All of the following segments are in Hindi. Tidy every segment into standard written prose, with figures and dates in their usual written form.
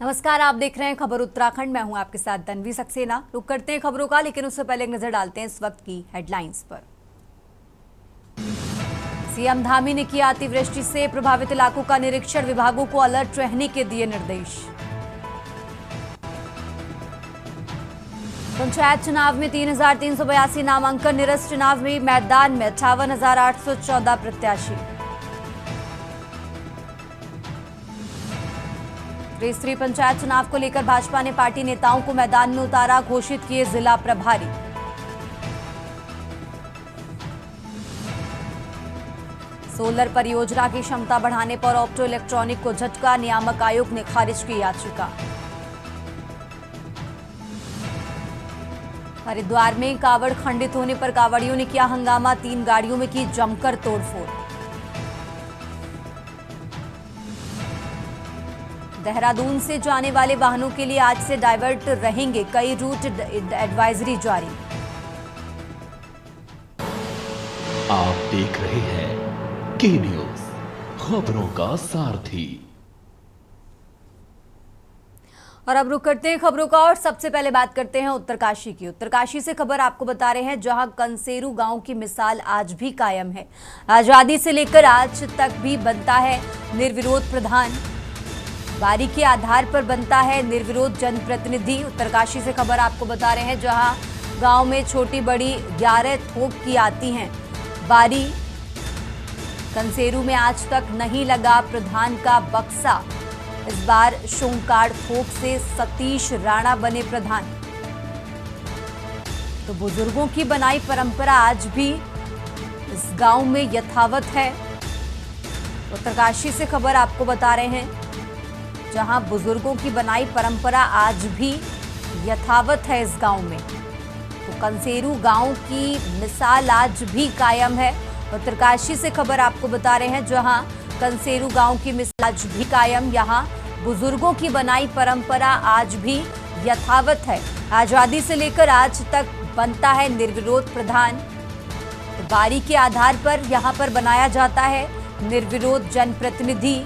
नमस्कार, आप देख रहे हैं खबर उत्तराखंड। मैं हूं आपके साथ तन्वी सक्सेना। रुक करते हैं खबरों का, लेकिन उससे पहले एक नजर डालते हैं इस वक्त की हेडलाइंस पर। सीएम धामी ने किया अतिवृष्टि से प्रभावित इलाकों का निरीक्षण, विभागों को अलर्ट रहने के दिए निर्देश। पंचायत चुनाव में 3,382 नामांकन, निरस्त चुनाव में मैदान में 58,814 प्रत्याशी। त्रिस्तरीय पंचायत चुनाव को लेकर भाजपा ने पार्टी नेताओं को मैदान में उतारा, घोषित किए जिला प्रभारी। सोलर परियोजना की क्षमता बढ़ाने पर ऑप्टो इलेक्ट्रॉनिक को झटका, नियामक आयोग ने खारिज की याचिका। हरिद्वार में कावड़ खंडित होने पर कावड़ियों ने किया हंगामा, 3 गाड़ियों में की जमकर तोड़फोड़। देहरादून से जाने वाले वाहनों के लिए आज से डाइवर्ट रहेंगे, कई रूट एडवाइजरी जारी। आप देख रहे हैं के न्यूज, खबरों का सारथी। और अब रुक करते हैं खबरों का और सबसे पहले बात करते हैं उत्तरकाशी की। उत्तरकाशी से खबर आपको बता रहे हैं, जहां कंसेरू गांव की मिसाल आज भी कायम है। आजादी से लेकर आज तक भी बनता है निर्विरोध प्रधान, बारी के आधार पर बनता है निर्विरोध जनप्रतिनिधि। उत्तरकाशी से खबर आपको बता रहे हैं, जहां गांव में छोटी बड़ी 11 थोक की आती हैं बारी। कंसेरू में आज तक नहीं लगा प्रधान का बक्सा, इस बार शोंकाड़ थोक से सतीश राणा बने प्रधान। तो बुजुर्गों की बनाई परंपरा आज भी इस गांव में यथावत है। उत्तरकाशी से खबर आपको बता रहे हैं, जहां बुजुर्गों की बनाई परंपरा आज भी यथावत है इस गांव में। तो कंसेरू गांव की मिसाल आज भी कायम है। उत्तरकाशी से खबर आपको बता रहे हैं, जहां कंसेरू गांव की मिसाल आज भी कायम, यहां बुजुर्गों की बनाई परंपरा आज भी यथावत है। आजादी से लेकर आज तक बनता है निर्विरोध प्रधान, तो बारी के आधार पर यहां पर बनाया जाता है निर्विरोध जनप्रतिनिधि।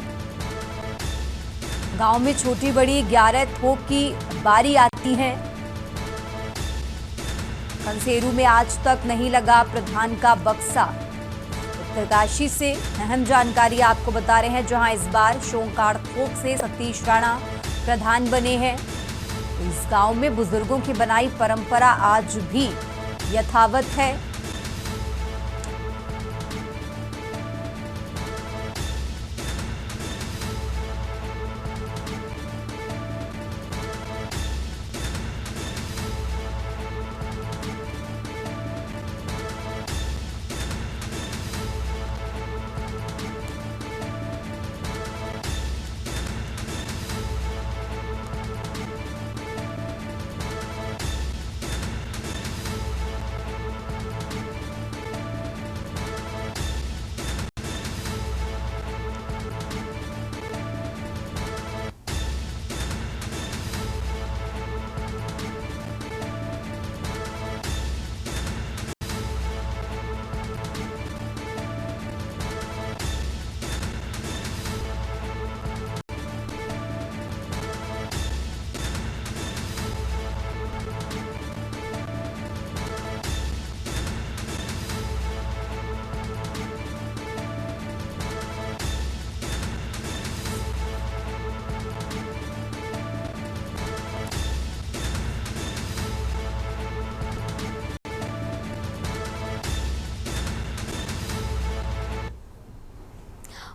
गांव में छोटी बड़ी 11 थोक की बारी आती है। कंसेरू में आज तक नहीं लगा प्रधान का बक्सा। उत्तरकाशी से अहम जानकारी आपको बता रहे हैं, जहां इस बार शोंकाड़ थोक से सतीश राणा प्रधान बने हैं। तो इस गांव में बुजुर्गों की बनाई परंपरा आज भी यथावत है।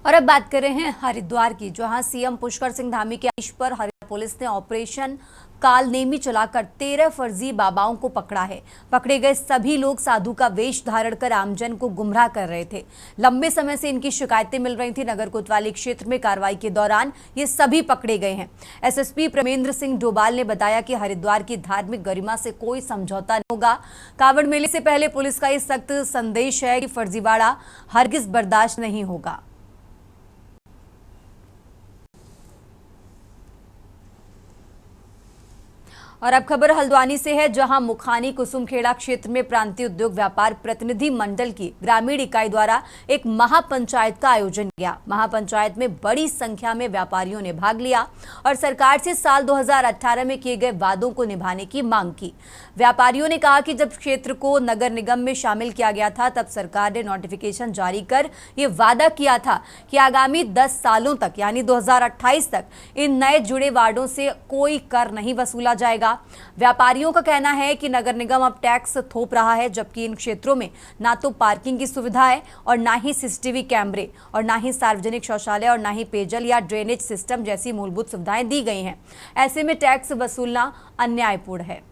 और अब बात कर रहे हैं हरिद्वार की, जहां सीएम पुष्कर सिंह धामी के आदेश पर हरिद्वार पुलिस ने ऑपरेशन कालनेमी चलाकर 13 फर्जी बाबाओं को पकड़ा है। पकड़े गए सभी लोग साधु का वेश धारण कर आमजन को गुमराह कर रहे थे। लंबे समय से इनकी शिकायतें मिल रही थी। नगर कोतवाली क्षेत्र में कार्रवाई के दौरान ये सभी पकड़े गए हैं। एसएसपी प्रेमेंद्र सिंह डोभाल ने बताया कि हरिद्वार की धार्मिक गरिमा से कोई समझौता नहीं होगा। कांवड़ मेले से पहले पुलिस का ये सख्त संदेश है कि फर्जीवाड़ा हरगिज बर्दाश्त नहीं होगा। और अब खबर हल्द्वानी से है, जहां मुखानी कुसुमखेड़ा क्षेत्र में प्रांतीय उद्योग व्यापार प्रतिनिधि मंडल की ग्रामीण इकाई द्वारा एक महापंचायत का आयोजन किया। महापंचायत में बड़ी संख्या में व्यापारियों ने भाग लिया और सरकार से साल 2018 में किए गए वादों को निभाने की मांग की। व्यापारियों ने कहा कि जब क्षेत्र को नगर निगम में शामिल किया गया था, तब सरकार ने नोटिफिकेशन जारी कर ये वादा किया था कि आगामी 10 सालों तक यानी 2028 तक इन नए जुड़े वार्डों से कोई कर नहीं वसूला जाएगा। व्यापारियों का कहना है कि नगर निगम अब टैक्स थोप रहा है, जबकि इन क्षेत्रों में ना तो पार्किंग की सुविधा है और ना ही सीसीटीवी कैमरे और ना ही सार्वजनिक शौचालय और ना ही पेयजल या ड्रेनेज सिस्टम जैसी मूलभूत सुविधाएं दी गई हैं। ऐसे में टैक्स वसूलना अन्यायपूर्ण है।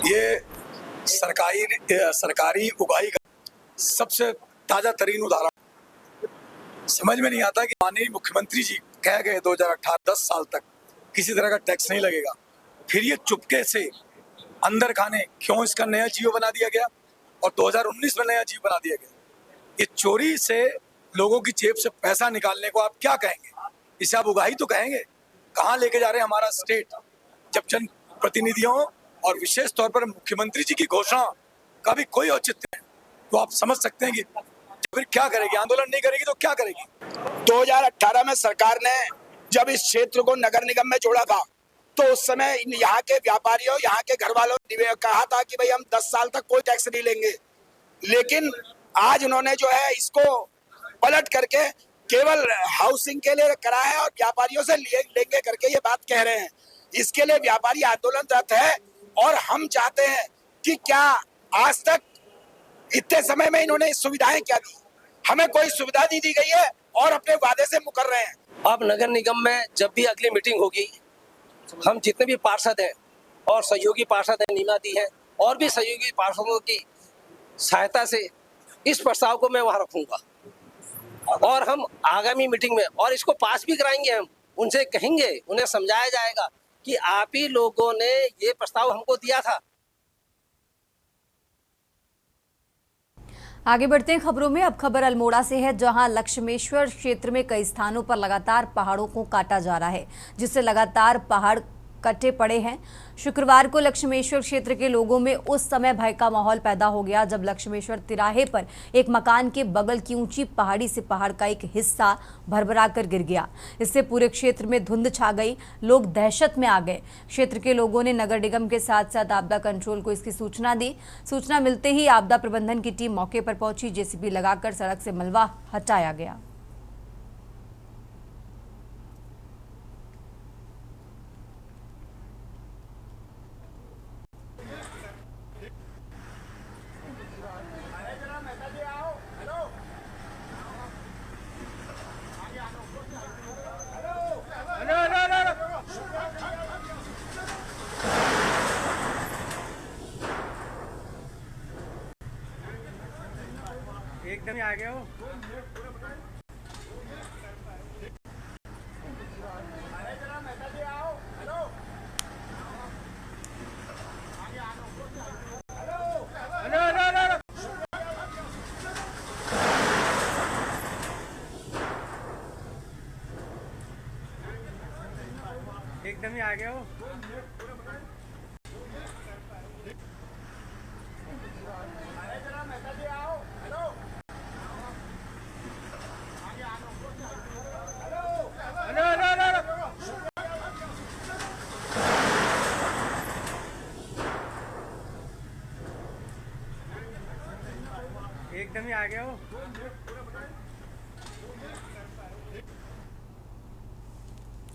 ये सरकारी उगाही का सबसे ताजा तरीन उदाहरण। समझ में नहीं आता कि माननीय मुख्यमंत्री जी कह गए 2018 10 साल तक किसी तरह का टैक्स नहीं लगेगा, फिर ये चुपके से अंदर खाने क्यों इसका नया जियो बना दिया गया और 2019 में नया जियो बना दिया गया। ये चोरी से लोगों की जेब से पैसा निकालने को आप क्या कहेंगे? इसे आप उगाही तो कहेंगे? कहाँ लेके जा रहे हैं हमारा स्टेट? जब जन प्रतिनिधियों और विशेष तौर पर मुख्यमंत्री जी की घोषणा का भी कोई औचित्य नहीं, तो आप समझ सकते हैं कि फिर क्या करेगी। आंदोलन नहीं करेगी तो क्या करेगी। 2018 में सरकार ने जब इस क्षेत्र को नगर निगम में जोड़ा था, तो उस समय यहाँ के व्यापारियों, यहाँ के घर वालों ने कहा था कि भाई हम 10 साल तक कोई टैक्स नहीं लेंगे। लेकिन आज उन्होंने जो है इसको पलट करके केवल हाउसिंग के लिए करा है और व्यापारियों से लेंगे करके ये बात कह रहे हैं। इसके लिए व्यापारी आंदोलनरत है और हम चाहते हैं कि क्या आज तक इतने समय में इन्होंने सुविधाएं क्या दी? हमें कोई सुविधा नहीं दी गई है और अपने वादे से मुकर रहे हैं। अब नगर निगम में जब भी अगली मीटिंग होगी, हम जितने भी पार्षद हैं और सहयोगी पार्षद हैं, नीमा दी है और भी सहयोगी पार्षदों की सहायता से इस प्रस्ताव को मैं वहां रखूंगा और हम आगामी मीटिंग में और इसको पास भी कराएंगे। हम उनसे कहेंगे, उन्हें समझाया जाएगा कि आप ही लोगों ने ये प्रस्ताव हमको दिया था। आगे बढ़ते हैं खबरों में। अब खबर अल्मोड़ा से है, जहां लक्ष्मेश्वर क्षेत्र में कई स्थानों पर लगातार पहाड़ों को काटा जा रहा है, जिससे लगातार पहाड़ कटे पड़े हैं। शुक्रवार को लक्ष्मेश्वर क्षेत्र के लोगों में उस समय भय का माहौल पैदा हो गया जब लक्ष्मेश्वर तिराहे पर एक मकान के बगल की ऊंची पहाड़ी से पहाड़ का एक हिस्सा भरभरा कर गिर गया। इससे पूरे क्षेत्र में धुंध छा गई, लोग दहशत में आ गए। क्षेत्र के लोगों ने नगर निगम के साथ साथ आपदा कंट्रोल को इसकी सूचना दी। सूचना मिलते ही आपदा प्रबंधन की टीम मौके पर पहुंची, जेसीबी लगाकर सड़क से मलबा हटाया गया। एकदम ही आ गया हो। एकदम ही आ गया हो। एकदम ही आ गया हो।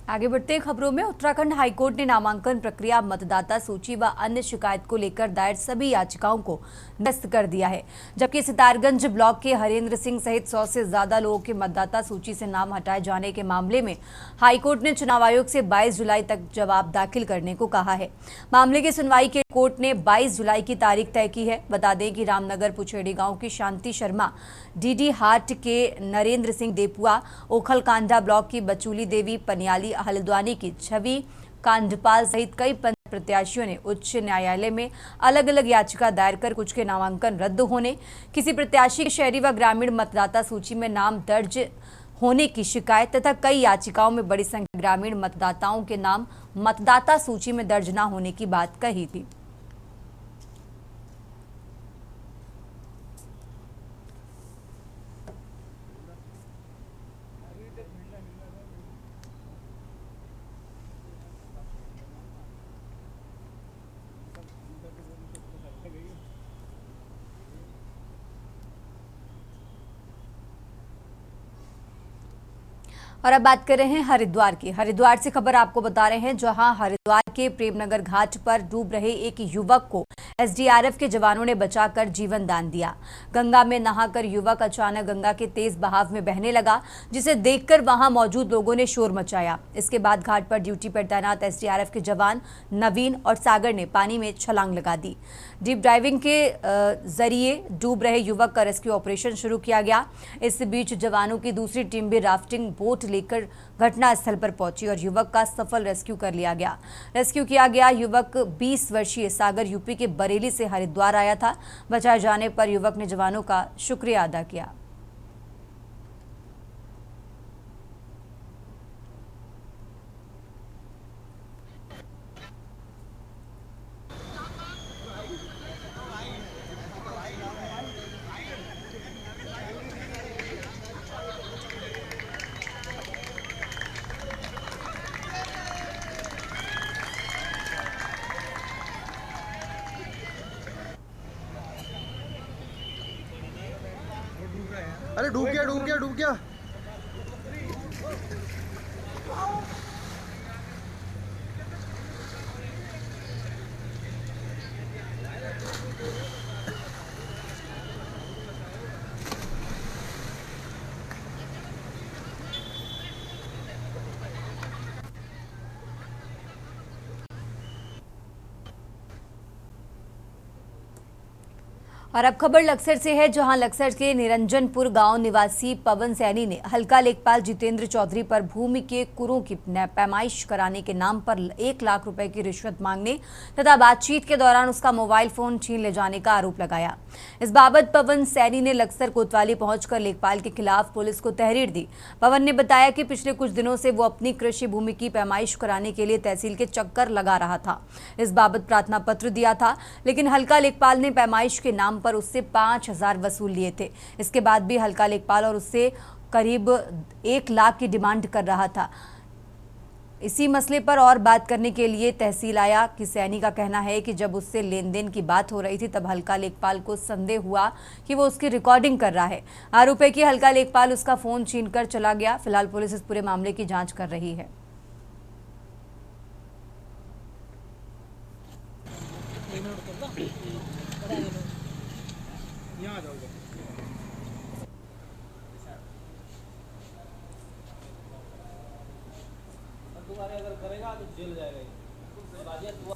आगे बढ़ते हैं खबरों में। उत्तराखंड हाईकोर्ट ने नामांकन प्रक्रिया, मतदाता सूची व अन्य शिकायत को लेकर दायर सभी याचिकाओं को निरस्त कर दिया है, जबकि सितारगंज ब्लॉक के हरेंद्र सिंह सहित 100 से ज्यादा लोगों के मतदाता सूची से नाम हटाए जाने के मामले में हाईकोर्ट ने चुनाव आयोग से 22 जुलाई तक जवाब दाखिल करने को कहा है। मामले की सुनवाई के कोर्ट ने 22 जुलाई की तारीख तय की है। बता दें कि रामनगर पुछेड़ी गांव की शांति शर्मा, डीडी हाट के नरेंद्र सिंह देपुआ, ओखलकांडा ब्लॉक की बचूली देवी, पनियाली हल्द्वानी की छवि कांडपाल सहित कई प्रत्याशियों ने उच्च न्यायालय में अलग अलग याचिका दायर कर कुछ के नामांकन रद्द होने, किसी प्रत्याशी के शहरी व ग्रामीण मतदाता सूची में नाम दर्ज होने की शिकायत तथा कई याचिकाओं में बड़ी संख्या ग्रामीण मतदाताओं के नाम मतदाता सूची में दर्ज न होने की बात कही थी। और अब बात कर रहे हैं हरिद्वार की। हरिद्वार से खबर आपको बता रहे हैं, जहां हरिद्वार के प्रेमनगर घाट पर डूब रहे एक युवक को एसडीआरएफ के जवानों ने बचाकर जीवन दान दिया। गंगा में नहाकर युवक अचानक गंगा के तेज बहाव में बहने लगा, जिसे देखकर वहां मौजूद लोगों ने शोर मचाया। इसके बाद घाट पर ड्यूटी पर तैनात एसडीआरएफ के जवान नवीन और सागर ने पानी में छलांग लगा दी। डीप डाइविंग के जरिए डूब रहे युवक का रेस्क्यू ऑपरेशन शुरू किया गया। इस बीच जवानों की दूसरी टीम भी राफ्टिंग बोट लेकर घटनास्थल पर पहुंची और युवक का सफल रेस्क्यू कर लिया गया। रेस्क्यू किया गया युवक 20 वर्षीय सागर यूपी के बरेली से हरिद्वार आया था। बचाए जाने पर युवक ने जवानों का शुक्रिया अदा किया। अरे डूब गया डूब गया डूब गया। और अब खबर लक्सर से है, जहां लक्सर के निरंजनपुर गांव निवासी पवन सैनी ने हल्का लेखपाल जितेंद्र चौधरी पर भूमि के कुरों की पैमाइश कराने के नाम पर 1 लाख रुपए की रिश्वत मांगने तथा बातचीत के दौरान उसका मोबाइल फोन छीन ले जाने का आरोप लगाया। इस बाबत पवन सैनी ने लक्सर कोतवाली पहुंचकर लेखपाल के खिलाफ पुलिस को तहरीर दी। पवन ने बताया कि पिछले कुछ दिनों से वो अपनी कृषि भूमि की पैमाइश कराने के लिए तहसील के चक्कर लगा रहा था। इस बाबत प्रार्थना पत्र दिया था, लेकिन हल्का लेखपाल ने पैमाइश के नाम पर उससे 5,000 वसूल लिए थे। इसके बाद भी हल्का लेखपाल और उससे करीब 1 लाख की डिमांड कर रहा था। इसी मसले पर और बात करने के लिए तहसील आया कि सैनी का कहना है कि जब उससे लेन देन की बात हो रही थी तब हल्का लेखपाल को संदेह हुआ कि वो उसकी रिकॉर्डिंग कर रहा है। आरोप है कि हल्का लेखपाल उसका फोन छीनकर चला गया। फिलहाल पुलिस इस पूरे मामले की जांच कर रही है। अगर करेगा तो जेल जाएगा।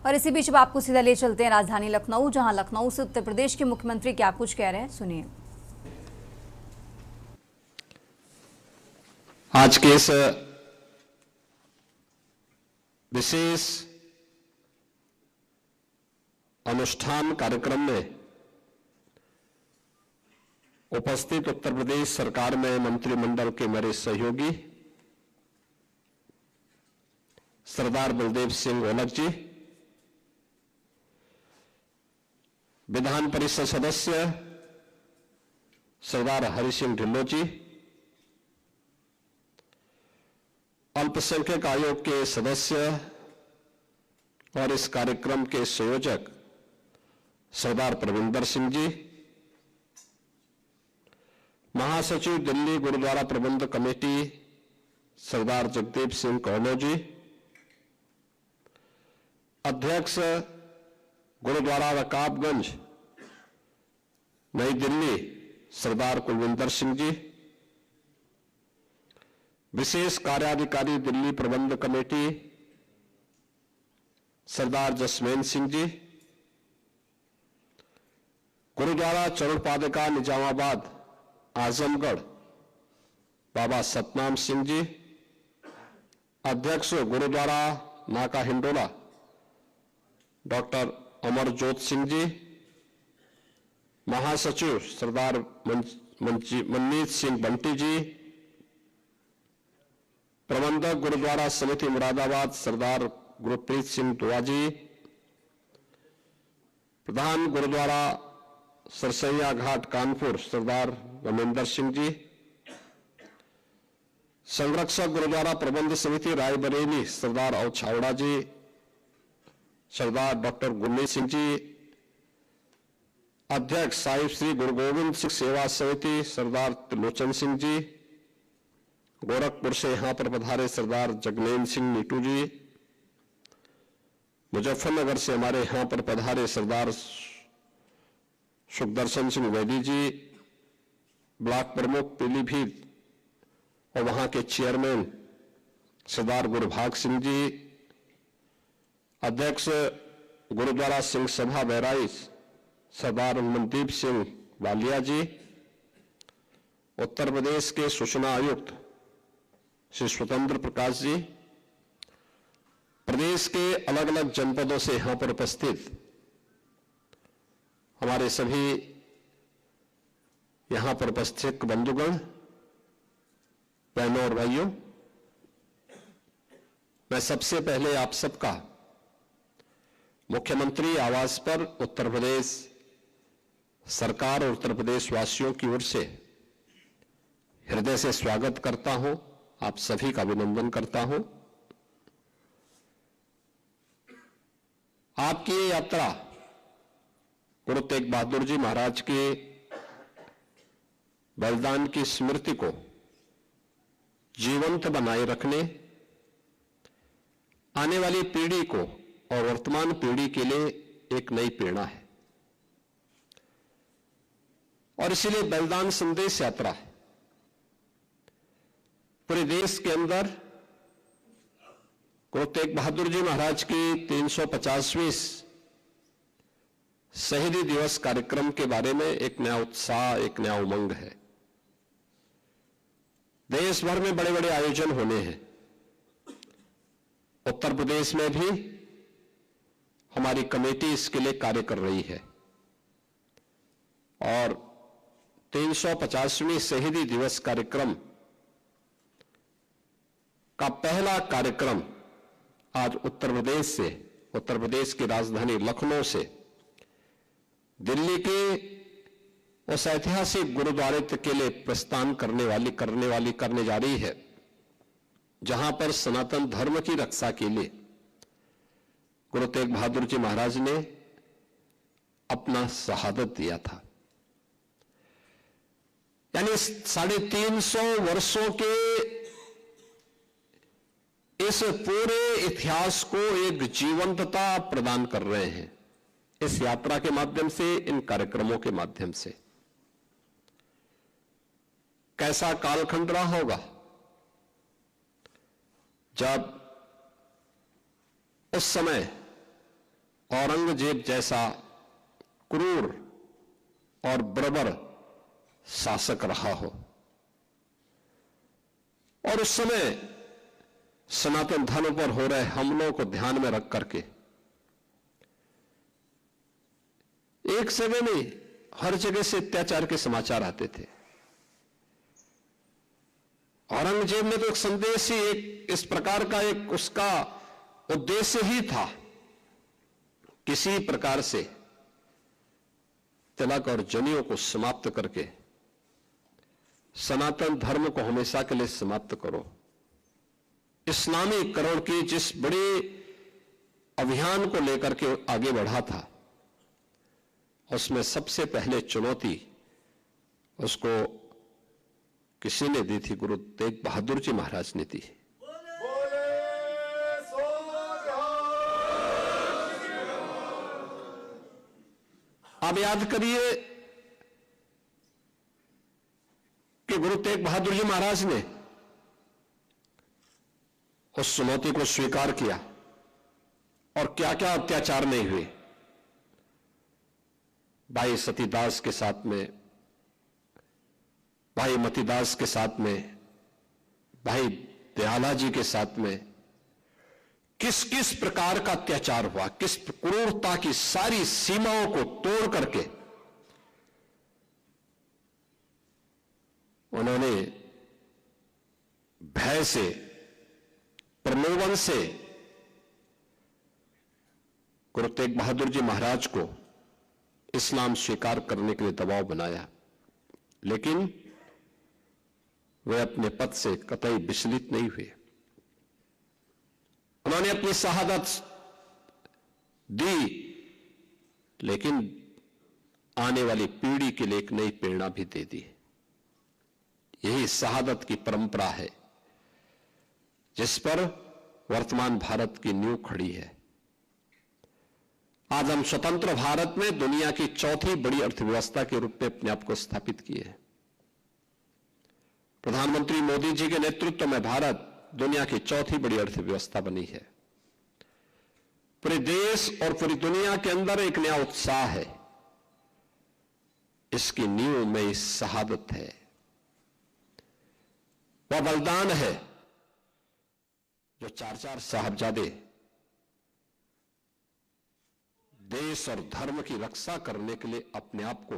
और इसी बीच अब आपको सीधा ले चलते हैं राजधानी लखनऊ, जहां लखनऊ से उत्तर प्रदेश के मुख्यमंत्री क्या कुछ कह रहे हैं, सुनिए। आज के इस विशेष अनुष्ठान कार्यक्रम में उपस्थित उत्तर प्रदेश सरकार में मंत्रिमंडल के मेरे सहयोगी सरदार बलदेव सिंह ओलख जी, विधान परिषद सदस्य सरदार हरि सिंह ढिल्लों जी, अल्पसंख्यक आयोग के सदस्य और इस कार्यक्रम के संयोजक सरदार परविंदर सिंह जी, महासचिव दिल्ली गुरुद्वारा प्रबंध कमेटी सरदार जगदीप सिंह कौलो जी, अध्यक्ष गुरुद्वारा रकाबगंज नई दिल्ली सरदार कुलविंदर सिंह जी, विशेष कार्याधिकारी दिल्ली प्रबंध कमेटी सरदार जसमेन सिंह जी, गुरुद्वारा चरण पादुका निजामाबाद आजमगढ़ बाबा सतनाम सिंह जी, अध्यक्ष गुरुद्वारा नाका हिंडोला डॉक्टर अमरजोत सिंह जी, महासचिव सरदार मनमीत सिंह बंटी जी, प्रबंधक गुरुद्वारा समिति मुरादाबाद सरदार गुरप्रीत सिंह दुआ जी, प्रधान गुरुद्वारा सरसैया घाट कानपुर सरदार रमेंद्र सिंह जी, संरक्षक गुरुद्वारा प्रबंध समिति रायबरेली सरदार औछावड़ा जी, सरदार डॉक्टर गुरमीत सिंह जी, अध्यक्ष साहिब श्री गुरु गोविंद सिंह सेवा समिति सरदार त्रिलोचन सिंह जी, गोरखपुर से यहां पर पधारे सरदार जगनैन सिंह नीटू जी, मुजफ्फरनगर से हमारे यहां पर पधारे सरदार सुखदर्शन सिंह वैदी जी, ब्लॉक प्रमुख पीलीभीत और वहां के चेयरमैन सरदार गुरुभाग सिंह जी, अध्यक्ष गुरुद्वारा सिंह सभा बहराइच सरदार मनदीप सिंह वालिया जी, उत्तर प्रदेश के सूचना आयुक्त श्री स्वतंत्र प्रकाश जी, प्रदेश के अलग अलग जनपदों से यहां पर उपस्थित हमारे सभी यहां पर उपस्थित बंधुगण, बहनों और भाइयों, मैं सबसे पहले आप सबका मुख्यमंत्री आवास पर उत्तर प्रदेश सरकार और उत्तर प्रदेश वासियों की ओर से हृदय से स्वागत करता हूं, आप सभी का अभिनंदन करता हूं। आपकी ये यात्रा गुरु तेग बहादुर जी महाराज के बलिदान की स्मृति को जीवंत बनाए रखने, आने वाली पीढ़ी को और वर्तमान पीढ़ी के लिए एक नई प्रेरणा है और इसीलिए बलिदान संदेश यात्रा है। पूरे देश के अंदर गुरु तेग बहादुर जी महाराज की 350वीं शहीदी दिवस कार्यक्रम के बारे में एक नया उत्साह, एक नया उमंग है। देश भर में बड़े बड़े आयोजन होने हैं। उत्तर प्रदेश में भी हमारी कमेटी इसके लिए कार्य कर रही है और 350वीं शहीदी दिवस कार्यक्रम का पहला कार्यक्रम आज उत्तर प्रदेश से, उत्तर प्रदेश की राजधानी लखनऊ से दिल्ली के उस ऐतिहासिक गुरुद्वारे के लिए प्रस्थान करने जा रही है, जहां पर सनातन धर्म की रक्षा के लिए गुरु तेग बहादुर जी महाराज ने अपना शहादत दिया था। यानी 350 वर्षों के इस पूरे इतिहास को एक जीवंतता प्रदान कर रहे हैं इस यात्रा के माध्यम से, इन कार्यक्रमों के माध्यम से। कैसा कालखंड रहा होगा जब उस समय औरंगजेब जैसा क्रूर और बर्बर शासक रहा हो और उस समय सनातन धर्म पर हो रहे हमलों को ध्यान में रख करके एक जगह नहीं, हर जगह से अत्याचार के समाचार आते थे। औरंगजेब ने तो एक संदेश ही, एक इस प्रकार का एक उसका उद्देश्य ही था, किसी प्रकार से तिलक और जनेऊ को समाप्त करके सनातन धर्म को हमेशा के लिए समाप्त करो। इस्लामीकरण की जिस बड़ी अभियान को लेकर के आगे बढ़ा था, उसमें सबसे पहले चुनौती उसको किसी ने दी थी? गुरु तेग बहादुर जी महाराज ने दी। आप याद करिए कि गुरु तेग बहादुर जी महाराज ने उस चुनौती को स्वीकार किया और क्या क्या अत्याचार नहीं हुए। भाई सतीदास के साथ में, भाई मतीदास के साथ में, भाई दयाला जी के साथ में किस किस प्रकार का अत्याचार हुआ, किस क्रूरता की सारी सीमाओं को तोड़ करके उन्होंने भय से, प्रलोभन से गुरु तेग बहादुर जी महाराज को इस्लाम स्वीकार करने के लिए दबाव बनाया, लेकिन वे अपने पद से कतई विचलित नहीं हुए। उन्होंने अपनी शहादत दी, लेकिन आने वाली पीढ़ी के लिए एक नई प्रेरणा भी दे दी। यही शहादत की परंपरा है जिस पर वर्तमान भारत की नींव खड़ी है। आज हम स्वतंत्र भारत में दुनिया की चौथी बड़ी अर्थव्यवस्था के रूप में अपने आप को स्थापित किए हैं। प्रधानमंत्री मोदी जी के नेतृत्व में भारत दुनिया की चौथी बड़ी अर्थव्यवस्था बनी है। पूरे देश और पूरी दुनिया के अंदर एक नया उत्साह है। इसकी नींव में इस शहादत है, वह बलिदान है जो चार चार साहबजादे देश और धर्म की रक्षा करने के लिए अपने आप को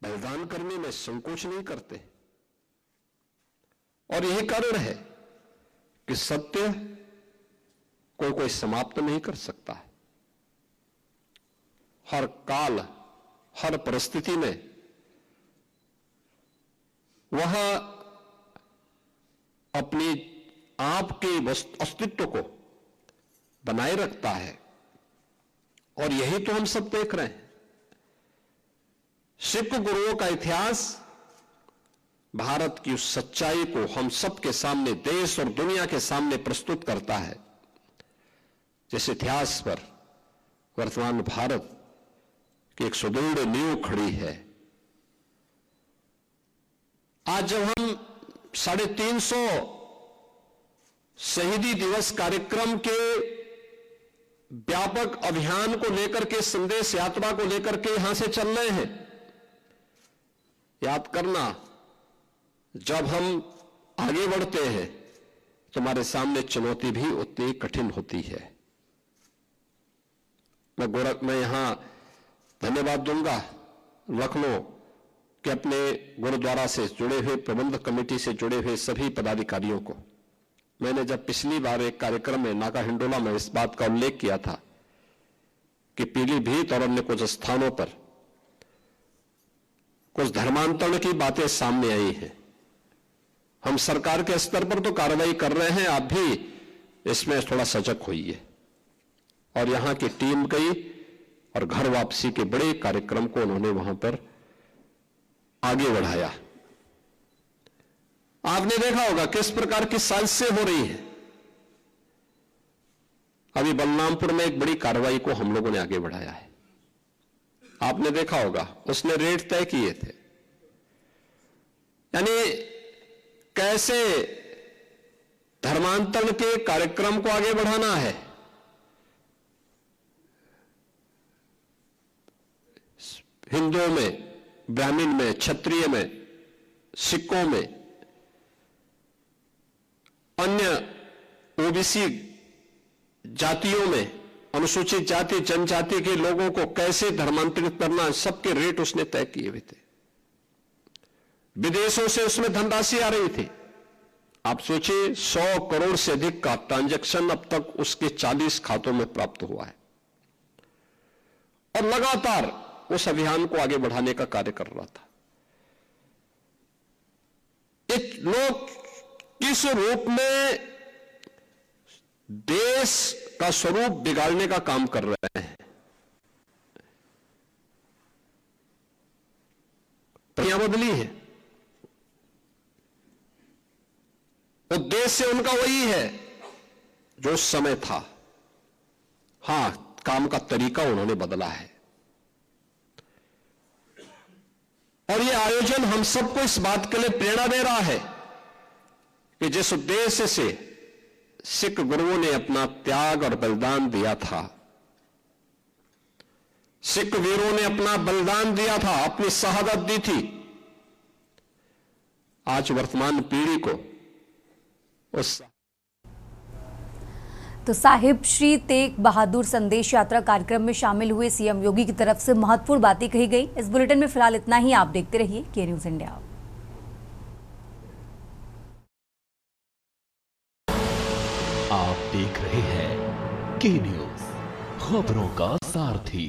बलिदान करने में संकोच नहीं करते। और यही कारण है कि सत्य को कोई समाप्त नहीं कर सकता है। हर काल, हर परिस्थिति में वह अपनी आप के अस्तित्व को बनाए रखता है, और यही तो हम सब देख रहे हैं। सिख गुरुओं का इतिहास भारत की उस सच्चाई को हम सबके सामने, देश और दुनिया के सामने प्रस्तुत करता है, जिस इतिहास पर वर्तमान भारत की एक सुदृढ़ नींव खड़ी है। आज जब हम 350 शहीदी दिवस कार्यक्रम के व्यापक अभियान को लेकर के, संदेश यात्रा को लेकर के यहां से चल रहे हैं, याद करना, जब हम आगे बढ़ते हैं तो हमारे सामने चुनौती भी उतनी कठिन होती है। मैं यहां धन्यवाद दूंगा लखनऊ के अपने गुरुद्वारा से जुड़े हुए, प्रबंधक कमेटी से जुड़े हुए सभी पदाधिकारियों को। मैंने जब पिछली बार एक कार्यक्रम में नागा हिंडोला में इस बात का उल्लेख किया था कि पीलीभीत और अन्य कुछ स्थानों पर कुछ धर्मांतरण की बातें सामने आई हैं। हम सरकार के स्तर पर तो कार्रवाई कर रहे हैं, आप भी इसमें थोड़ा सजग होइए। और यहां की टीम गई और घर वापसी के बड़े कार्यक्रम को उन्होंने वहां पर आगे बढ़ाया। आपने देखा होगा किस प्रकार की साजिशें हो रही हैं। अभी बलरामपुर में एक बड़ी कार्रवाई को हम लोगों ने आगे बढ़ाया है, आपने देखा होगा, उसने रेट तय किए थे। यानी कैसे धर्मांतरण के कार्यक्रम को आगे बढ़ाना है। हिंदुओं में, ब्राह्मण में, क्षत्रिय में, सिखों में, अन्य ओबीसी जातियों में, अनुसूचित जाति जनजाति के लोगों को कैसे धर्मांतरित करना, सबके रेट उसने तय किए हुए थे। विदेशों से उसमें धनराशि आ रही थी। आप सोचिए 100 करोड़ से अधिक का ट्रांजैक्शन अब तक उसके 40 खातों में प्राप्त हुआ है, और लगातार उस अभियान को आगे बढ़ाने का कार्य कर रहा था। लोग किस रूप में देश का स्वरूप बिगाड़ने का काम कर रहे हैं। प्रक्रिया बदली है, उद्देश्य उनका वही है जो उस समय था। हां, काम का तरीका उन्होंने बदला है। और यह आयोजन हम सबको इस बात के लिए प्रेरणा दे रहा है कि जिस उद्देश्य से सिख गुरुओं ने अपना त्याग और बलिदान दिया था, सिख वीरों ने अपना बलिदान दिया था, अपनी शहादत दी थी, आज वर्तमान पीढ़ी को उस तो साहिब श्री तेग बहादुर संदेश यात्रा कार्यक्रम में शामिल हुए सीएम योगी की तरफ से महत्वपूर्ण बातें कही गई। इस बुलेटिन में फिलहाल इतना ही। आप देखते रहिए के न्यूज इंडिया। आप देख रहे हैं के न्यूज, खबरों का सारथी।